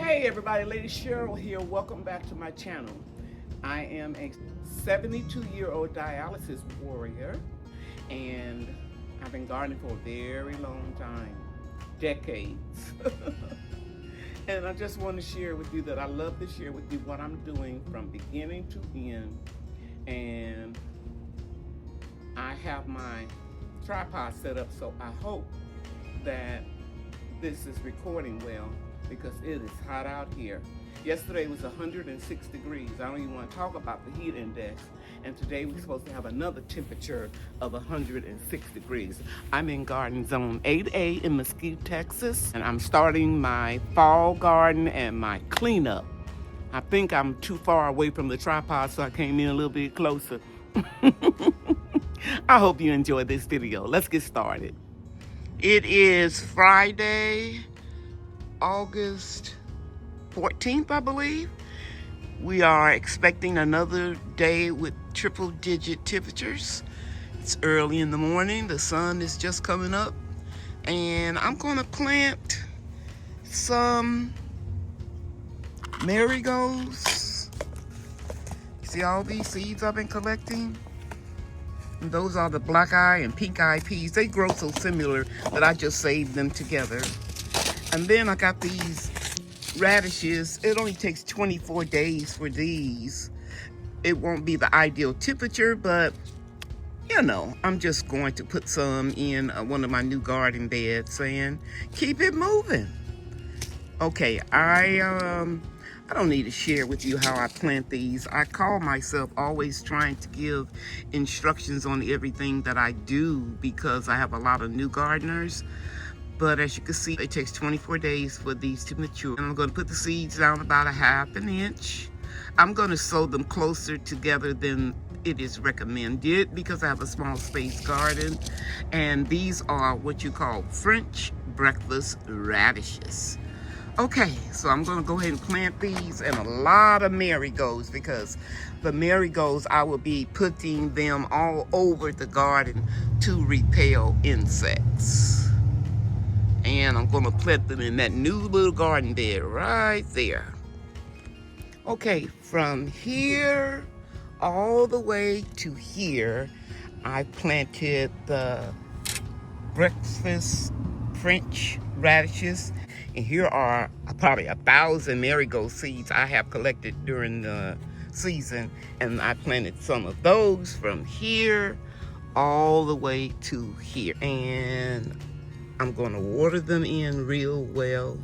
Hey everybody, Lady Cheryl here. Welcome back to my channel. I am a 72-year-old dialysis warrior, and I've been gardening for a very long time, decades. And I just want to share with you that I love to share with you what I'm doing from beginning to end. And I have my tripod set up, so I hope that this is recording well, because it is hot out here. Yesterday was 106 degrees. I don't even want to talk about the heat index. And today we're supposed to have another temperature of 106 degrees. I'm in garden zone 8A in Mesquite, Texas, and I'm starting my fall garden and my cleanup. I think I'm too far away from the tripod, so I came in a little bit closer. I hope you enjoy this video. Let's get started. It is Friday, August 14th, I believe. We are expecting another day with triple-digit temperatures. It's early in the morning. The sun is just coming up. And I'm going to plant some marigolds. See all these seeds I've been collecting? And those are the black eye and pink eye peas. They grow so similar that I just saved them together. And then I got these radishes. It only takes 24 days for these. It won't be the ideal temperature, but you know, I'm just going to put some in one of my new garden beds and keep it moving. Okay, I don't need to share with you how I plant these. I call myself always trying to give instructions on everything that I do because I have a lot of new gardeners. But as you can see, it takes 24 days for these to mature. And I'm going to put the seeds down about a half an inch. I'm going to sow them closer together than it is recommended because I have a small space garden. And these are what you call French breakfast radishes. Okay, so I'm going to go ahead and plant these and a lot of marigolds, because the marigolds, I will be putting them all over the garden to repel insects. And I'm going to plant them in that new little garden bed right there. Okay, from here all the way to here, I planted the breakfast French radishes. And here are probably 1,000 marigold seeds I have collected during the season. And I planted some of those from here all the way to here. And I'm going to water them in real well.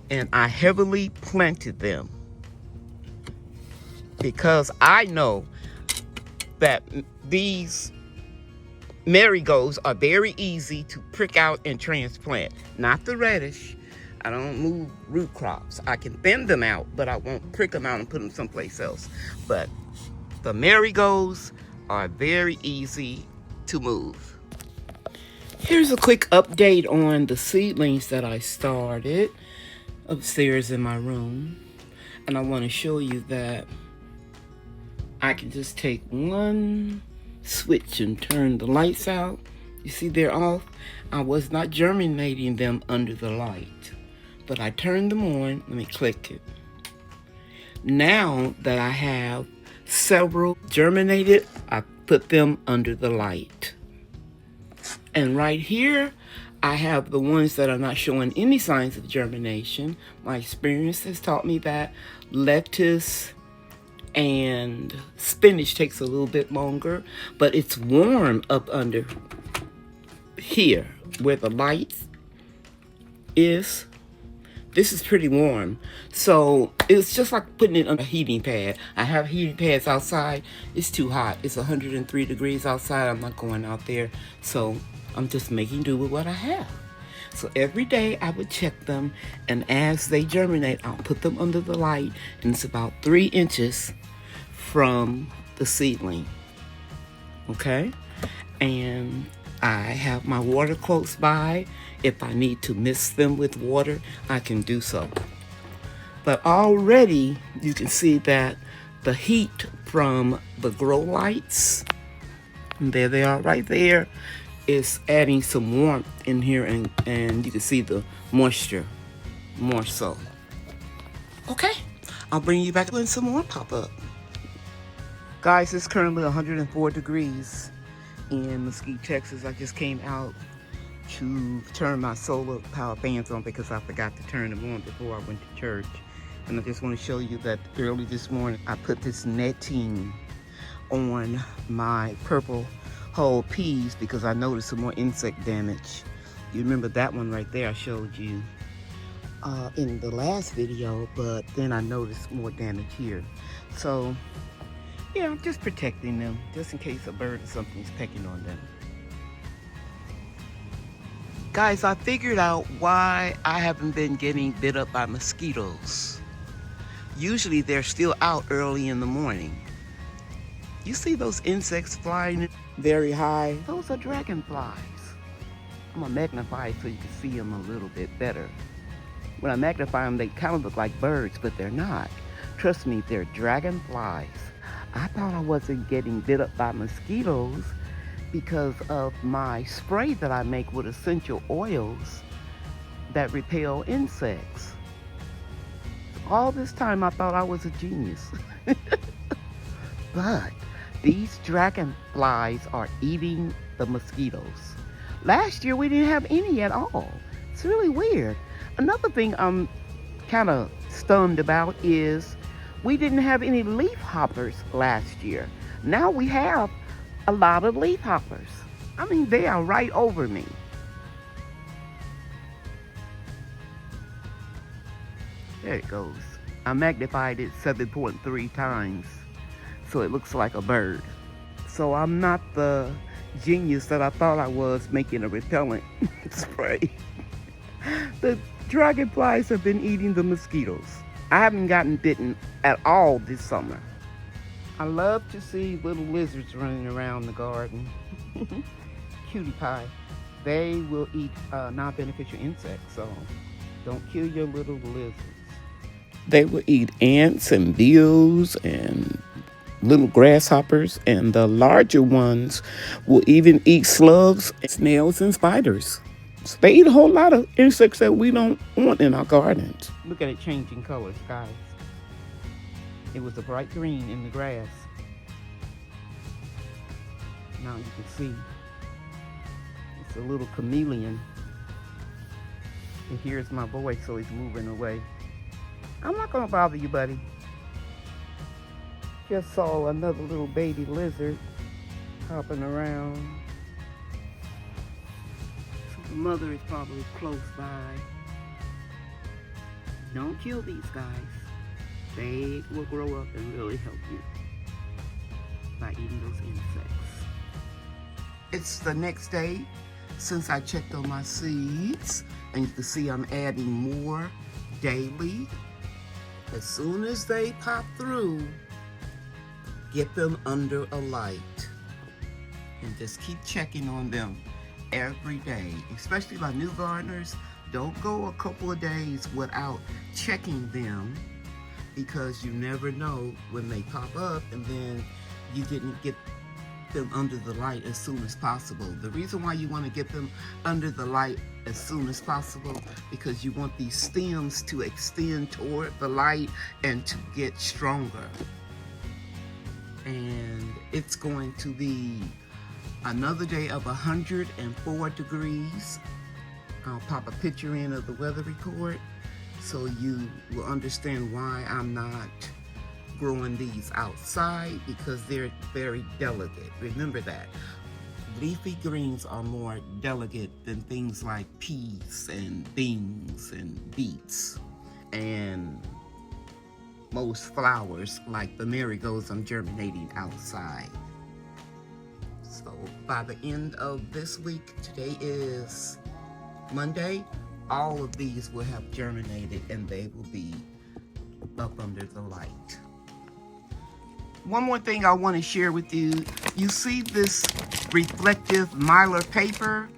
And I heavily planted them because I know that these marigolds are very easy to prick out and transplant. Not the radish. I don't move root crops. I can thin them out, but I won't prick them out and put them someplace else. But the marigolds are very easy to move. Here's a quick update on the seedlings that I started upstairs in my room. And I want to show you that I can just take one switch and turn the lights out. You see they're off. I was not germinating them under the light, but I turned them on. Let me click it. Now that I have several germinated, I put them under the light. And right here, I have the ones that are not showing any signs of germination. My experience has taught me that lettuce and spinach takes a little bit longer, but it's warm up under here where the light is. This is pretty warm, so it's just like putting it on a heating pad. I have heating pads outside. It's too hot. It's 103 degrees outside. I'm not going out there, so I'm just making do with what I have. So every day I would check them, and as they germinate, I'll put them under the light, and it's about 3 inches from the seedling. Okay? And I have my water close by. If I need to mist them with water, I can do so. But already you can see that the heat from the grow lights, and there they are right there, is adding some warmth in here, and you can see the moisture more so. Okay, I'll bring you back when some more pop up. Guys, it's currently 104 degrees in Mesquite, Texas. I just came out to turn my solar power fans on because I forgot to turn them on before I went to church. And I just want to show you that early this morning, I put this netting on my purple hull peas because I noticed some more insect damage. You remember that one right there I showed you in the last video, but then I noticed more damage here. So yeah, I'm just protecting them just in case a bird or something's pecking on them. Guys, I figured out why I haven't been getting bit up by mosquitoes. Usually they're still out early in the morning. You see those insects flying very high? Those are dragonflies. I'm gonna magnify it so you can see them a little bit better. When I magnify them, they kind of look like birds, but they're not. Trust me, they're dragonflies. I thought I wasn't getting bit up by mosquitoes because of my spray that I make with essential oils that repel insects. All this time I thought I was a genius. But these dragonflies are eating the mosquitoes. Last year we didn't have any at all. It's really weird. Another thing I'm kind of stunned about is we didn't have any leaf hoppers last year. Now we have a lot of leaf hoppers. I mean, they are right over me. There it goes. I magnified it 7.3 times, so it looks like a bird. So I'm not the genius that I thought I was making a repellent spray. The dragonflies have been eating the mosquitoes. I haven't gotten bitten at all this summer. I love to see little lizards running around the garden. Cutie pie. They will eat non-beneficial insects, so don't kill your little lizards. They will eat ants and beetles and little grasshoppers, and the larger ones will even eat slugs, snails, and spiders. So they eat a whole lot of insects that we don't want in our gardens. Look at it changing colors, guys. It was a bright green in the grass. Now you can see it's a little chameleon. And here's my voice, so he's moving away. I'm not gonna bother you, buddy. Just saw another little baby lizard hopping around. So the mother is probably close by. Don't kill these guys. They will grow up and really help you by eating those insects. It's the next day since I checked on my seeds, and you can see I'm adding more daily. As soon as they pop through, get them under a light and just keep checking on them every day. Especially my new gardeners, don't go a couple of days without checking them, because you never know when they pop up and then you didn't get them under the light as soon as possible. The reason why you want to get them under the light as soon as possible, because you want these stems to extend toward the light and to get stronger. And it's going to be another day of 104 degrees. I'll pop a picture in of the weather report so you will understand why I'm not growing these outside, because they're very delicate. Remember that. Leafy greens are more delicate than things like peas and beans and beets and most flowers like the marigolds I'm germinating outside. So by the end of this week, today is Monday, all of these will have germinated and they will be up under the light. One more thing I want to share with you. You see this reflective mylar paper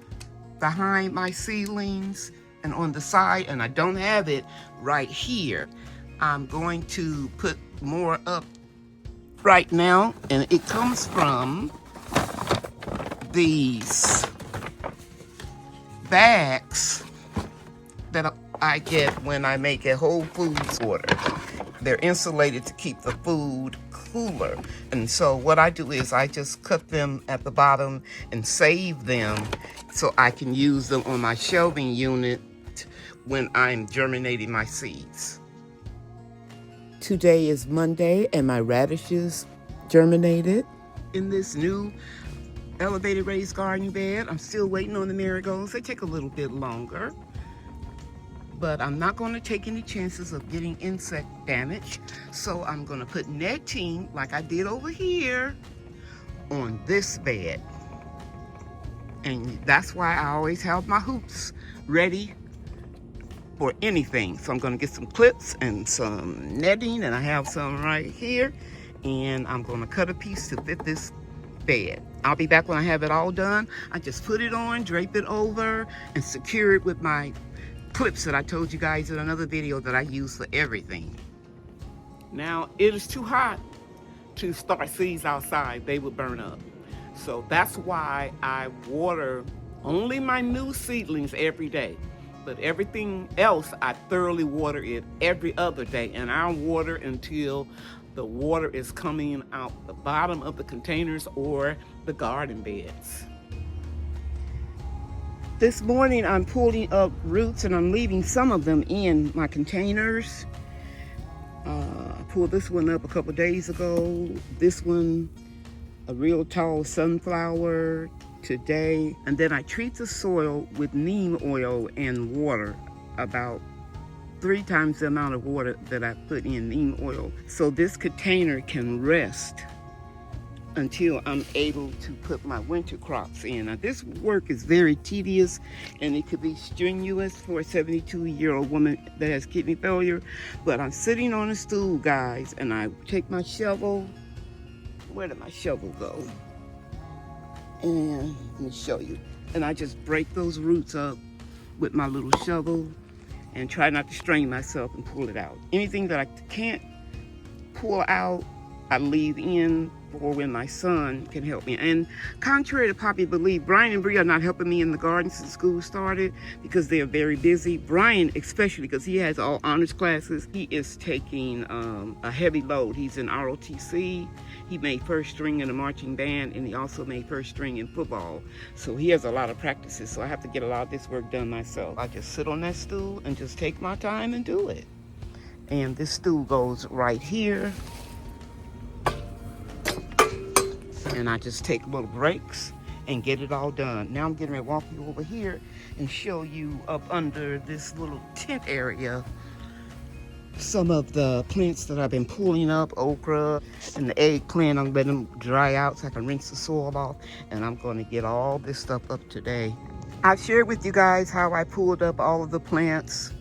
behind my seedlings and on the side, and I don't have it right here. I'm going to put more up right now, and it comes from these bags that I get when I make a Whole Foods order. They're insulated to keep the food cooler. And so what I do is I just cut them at the bottom and save them so I can use them on my shelving unit when I'm germinating my seeds. Today is Monday and my radishes germinated in this new elevated raised garden bed. I'm still waiting on the marigolds. They take a little bit longer, but I'm not going to take any chances of getting insect damage. So I'm going to put netting, like I did over here, on this bed. And that's why I always have my hoops ready for anything. So I'm going to get some clips and some netting, and I have some right here. And I'm going to cut a piece to fit this bed. I'll be back when I have it all done. I just put it on, drape it over, and secure it with my clips that I told you guys in another video that I use for everything. Now, it is too hot to start seeds outside. They would burn up. So that's why I water only my new seedlings every day. But everything else, I thoroughly water it every other day. And I water until the water is coming out the bottom of the containers or the garden beds. This morning I'm pulling up roots and I'm leaving some of them in my containers. I pulled this one up a couple days ago. This one, a real tall sunflower today. And then I treat the soil with neem oil and water, about 3 times the amount of water that I put in neem oil. So this container can rest until I'm able to put my winter crops in. Now this work is very tedious and it could be strenuous for a 72-year-old woman that has kidney failure, but I'm sitting on a stool, guys, and I take my shovel. Where did my shovel go? And let me show you. And I just break those roots up with my little shovel and try not to strain myself and pull it out. Anything that I can't pull out, I leave in for when my son can help me. And contrary to popular belief, Brian and Bree are not helping me in the garden since school started because they are very busy. Brian, especially because he has all honors classes, he is taking a heavy load. He's in ROTC. He made first string in a marching band, and he also made first string in football. So he has a lot of practices, so I have to get a lot of this work done myself. I just sit on that stool and just take my time and do it. And this stool goes right here. And I just take little breaks and get it all done. Now I'm getting ready to walk you over here and show you up under this little tent area some of the plants that I've been pulling up, okra and the eggplant. I'm letting them dry out so I can rinse the soil off, and I'm going to get all this stuff up today. I've shared with you guys how I pulled up all of the plants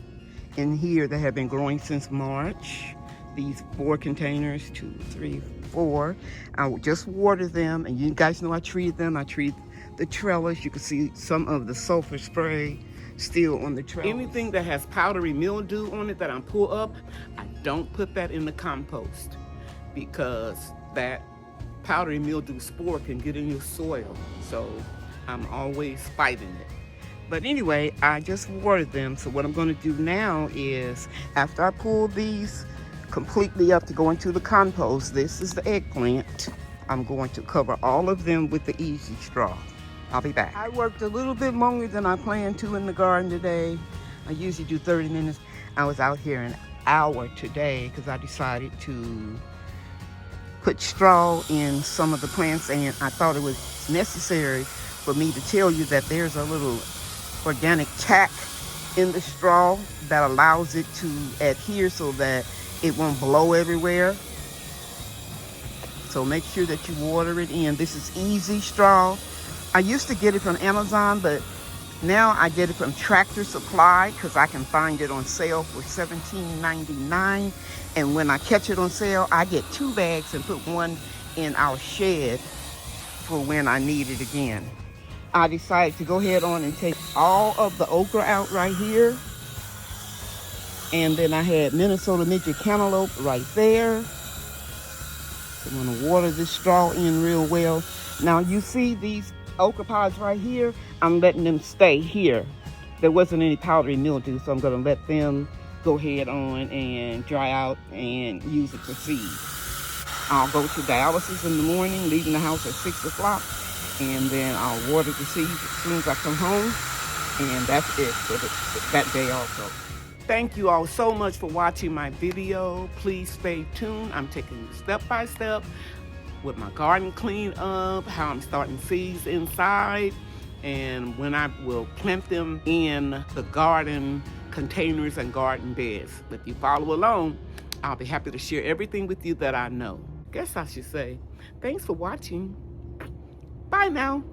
in here that have been growing since March. These 4 containers, 2, 3, 4. I would just water them, and you guys know I treated them. I treat the trellis. You can see some of the sulfur spray still on the trellis. Anything that has powdery mildew on it that I pull up, I don't put that in the compost because that powdery mildew spore can get in your soil. So I'm always fighting it. But anyway, I just watered them. So what I'm going to do now is, after I pull these completely up to go into the compost, this is the eggplant, I'm going to cover all of them with the easy straw. I'll be back. I worked a little bit longer than I planned to in the garden today. I usually do 30 minutes. I was out here an hour today because I decided to put straw in some of the plants, and I thought it was necessary for me to tell you that there's a little organic tack in the straw that allows it to adhere so that it won't blow everywhere. So make sure that you water it in. This is easy straw. I used to get it from Amazon, but now I get it from Tractor Supply because I can find it on sale for $17.99. And when I catch it on sale, I get 2 bags and put one in our shed for when I need it again. I decided to go ahead on and take all of the okra out right here. And then I had Minnesota midget cantaloupe right there. So I'm going to water this straw in real well. Now you see these okra pods right here? I'm letting them stay here. There wasn't any powdery mildew, so I'm going to let them go ahead on and dry out and use it for seed. I'll go to dialysis in the morning, leaving the house at 6 o'clock, and then I'll water the seeds as soon as I come home, and that's it for that day also. Thank you all so much for watching my video. Please stay tuned. I'm taking you step by step with my garden clean up, how I'm starting seeds inside, and when I will plant them in the garden containers and garden beds. If you follow along, I'll be happy to share everything with you that I know. Guess I should say, thanks for watching. Bye now.